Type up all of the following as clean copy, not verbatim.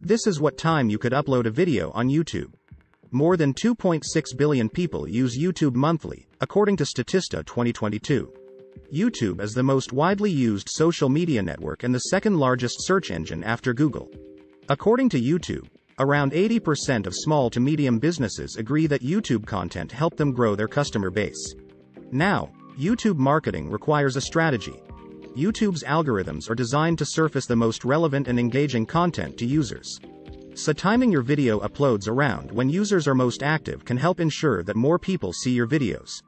This is what time you could upload a video on YouTube. More than 2.6 billion people use YouTube monthly, according to Statista 2022. YouTube is the most widely used social media network and the second largest search engine after Google. According to YouTube, around 80% of small to medium businesses agree that YouTube content helped them grow their customer base. Now, YouTube marketing requires a strategy. YouTube's algorithms are designed to surface the most relevant and engaging content to users. So timing your video uploads around when users are most active can help ensure that more people see your videos.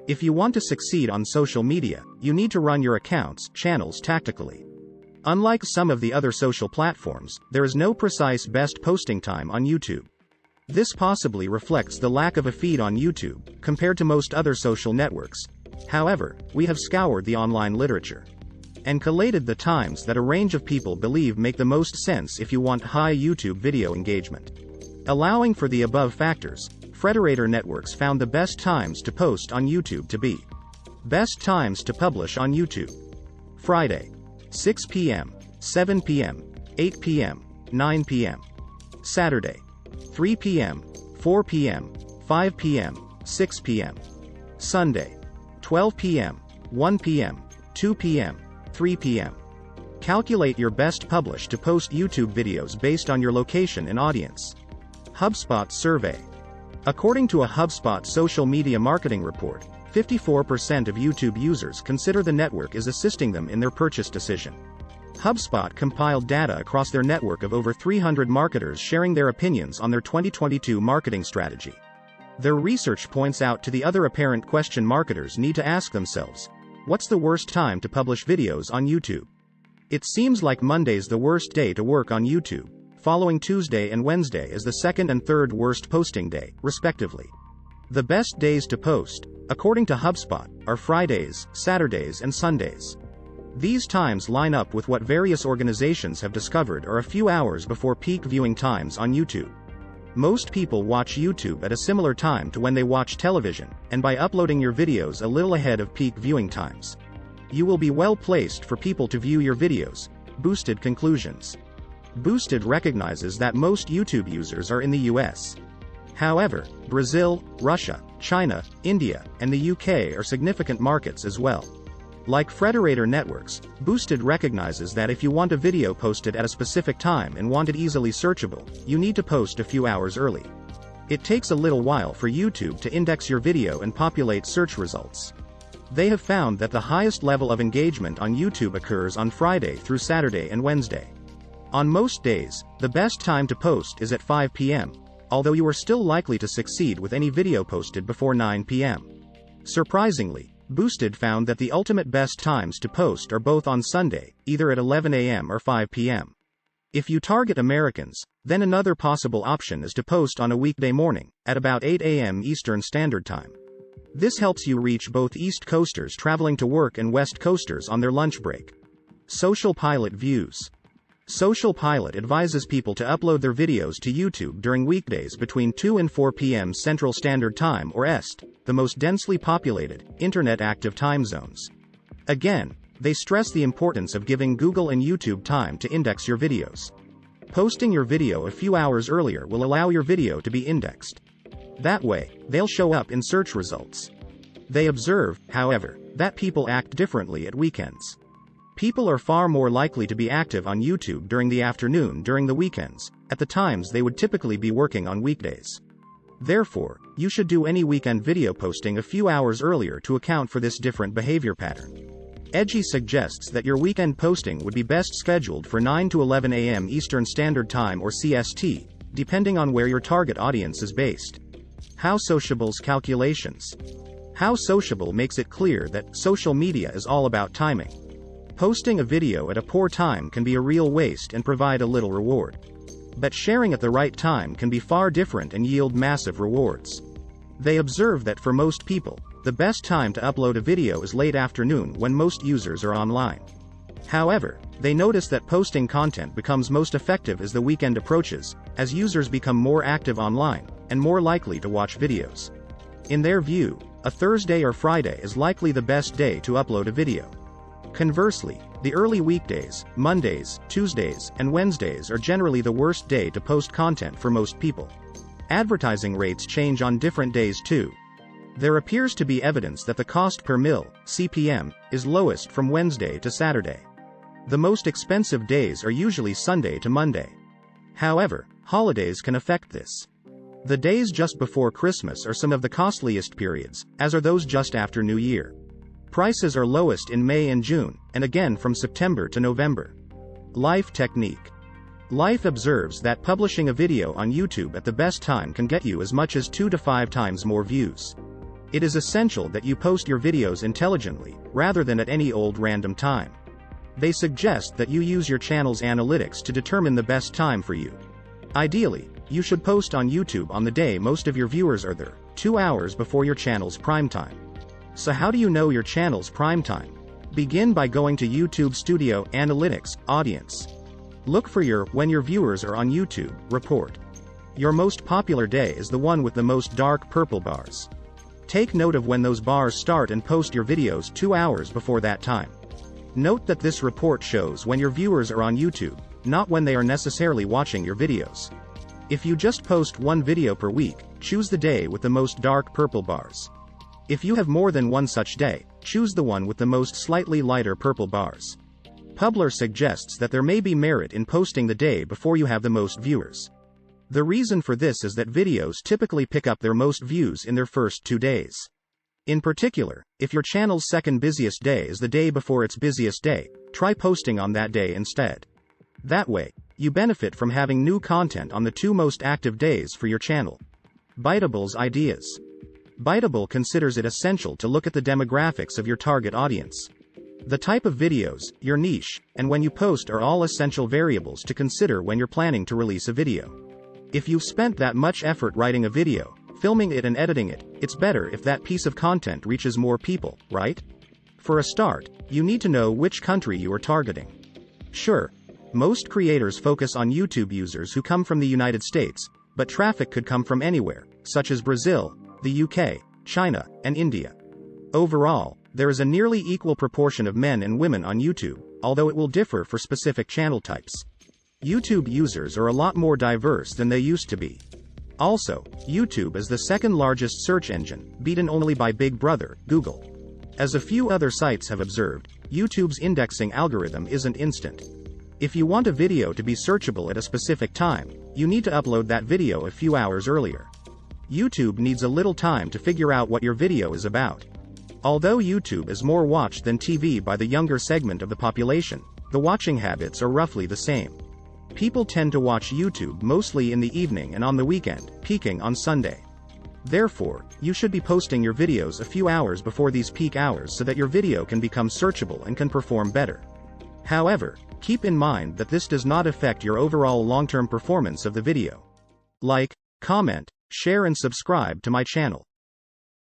If you want to succeed on social media, you need to run your channels tactically. Unlike some of the other social platforms, there is no precise best posting time on YouTube. This possibly reflects the lack of a feed on YouTube, compared to most other social networks. However, we have scoured the online literature and collated the times that a range of people believe make the most sense if you want high YouTube video engagement. Allowing for the above factors, Frederator Networks found the best times to post on YouTube to be: best times to publish on YouTube: Friday, 6 p.m., 7 p.m., 8 p.m., 9 p.m. Saturday, 3 p.m., 4 p.m., 5 p.m., 6 p.m. Sunday, 12 p.m., 1 p.m., 2 p.m., 3 p.m. Calculate your best publish to post YouTube videos based on your location and audience. HubSpot survey. According to a HubSpot social media marketing report, 54% of YouTube users consider the network is assisting them in their purchase decision. HubSpot compiled data across their network of over 300 marketers sharing their opinions on their 2022 marketing strategy. Their research points out to the other apparent question marketers need to ask themselves: what's the worst time to publish videos on YouTube? It seems like Monday's the worst day to work on YouTube, following Tuesday and Wednesday as the second and third worst posting day, respectively. The best days to post, according to HubSpot, are Fridays, Saturdays, and Sundays. These times line up with what various organizations have discovered are a few hours before peak viewing times on YouTube. Most people watch YouTube at a similar time to when they watch television, and by uploading your videos a little ahead of peak viewing times, you will be well placed for people to view your videos. Boosted conclusions. Boosted recognizes that most YouTube users are in the US. However, Brazil, Russia, China, India, and the UK are significant markets as well. Like Frederator Networks, Boosted recognizes that if you want a video posted at a specific time and want it easily searchable, you need to post a few hours early. It takes a little while for YouTube to index your video and populate search results. They have found that the highest level of engagement on YouTube occurs on Friday through Saturday and Wednesday. On most days, the best time to post is at 5 p.m., although you are still likely to succeed with any video posted before 9 p.m. Surprisingly, Boosted found that the ultimate best times to post are both on Sunday, either at 11 a.m. or 5 p.m. If you target Americans, then another possible option is to post on a weekday morning, at about 8 a.m. Eastern Standard Time. This helps you reach both East Coasters traveling to work and West Coasters on their lunch break. Social Pilot views. Social Pilot advises people to upload their videos to YouTube during weekdays between 2 and 4 p.m. Central Standard Time or EST, the most densely populated, internet-active time zones. Again, they stress the importance of giving Google and YouTube time to index your videos. Posting your video a few hours earlier will allow your video to be indexed. That way, they'll show up in search results. They observe, however, that people act differently at weekends. People are far more likely to be active on YouTube during the afternoon during the weekends, at the times they would typically be working on weekdays. Therefore, you should do any weekend video posting a few hours earlier to account for this different behavior pattern. Edgy suggests that your weekend posting would be best scheduled for 9 to 11 a.m. Eastern Standard Time or CST, depending on where your target audience is based. How Sociable's calculations. How Sociable makes it clear that social media is all about timing. Posting a video at a poor time can be a real waste and provide a little reward. But sharing at the right time can be far different and yield massive rewards. They observe that for most people, the best time to upload a video is late afternoon when most users are online. However, they notice that posting content becomes most effective as the weekend approaches, as users become more active online, and more likely to watch videos. In their view, a Thursday or Friday is likely the best day to upload a video. Conversely, the early weekdays, Mondays, Tuesdays, and Wednesdays are generally the worst day to post content for most people. Advertising rates change on different days too. There appears to be evidence that the cost per mil, CPM, is lowest from Wednesday to Saturday. The most expensive days are usually Sunday to Monday. However, holidays can affect this. The days just before Christmas are some of the costliest periods, as are those just after New Year. Prices are lowest in May and June, and again from September to November. Life technique. Life observes that publishing a video on YouTube at the best time can get you as much as 2 to 5 times more views. It is essential that you post your videos intelligently, rather than at any old random time. They suggest that you use your channel's analytics to determine the best time for you. Ideally, you should post on YouTube on the day most of your viewers are there, 2 hours before your channel's prime time. So how do you know your channel's prime time? Begin by going to YouTube Studio Analytics, Audience. Look for your When Your Viewers Are on YouTube report. Your most popular day is the one with the most dark purple bars. Take note of when those bars start and post your videos 2 hours before that time. Note that this report shows when your viewers are on YouTube, not when they are necessarily watching your videos. If you just post one video per week, choose the day with the most dark purple bars. If you have more than one such day, choose the one with the most slightly lighter purple bars. Publer suggests that there may be merit in posting the day before you have the most viewers. The reason for this is that videos typically pick up their most views in their first 2 days. In particular, if your channel's second busiest day is the day before its busiest day, try posting on that day instead. That way, you benefit from having new content on the 2 most active days for your channel. Biteable's ideas. Biteable considers it essential to look at the demographics of your target audience. The type of videos, your niche, and when you post are all essential variables to consider when you're planning to release a video. If you've spent that much effort writing a video, filming it and editing it, it's better if that piece of content reaches more people, right? For a start, you need to know which country you are targeting. Sure, most creators focus on YouTube users who come from the United States, but traffic could come from anywhere, such as Brazil, the UK, China, and India. Overall, there is a nearly equal proportion of men and women on YouTube, although it will differ for specific channel types. YouTube users are a lot more diverse than they used to be. Also, YouTube is the second largest search engine, beaten only by Big Brother, Google. As a few other sites have observed, YouTube's indexing algorithm isn't instant. If you want a video to be searchable at a specific time, you need to upload that video a few hours earlier. YouTube needs a little time to figure out what your video is about. Although YouTube is more watched than TV by the younger segment of the population, the watching habits are roughly the same. People tend to watch YouTube mostly in the evening and on the weekend, peaking on Sunday. Therefore, you should be posting your videos a few hours before these peak hours so that your video can become searchable and can perform better. However, keep in mind that this does not affect your overall long-term performance of the video. Like, comment, share and subscribe to my channel.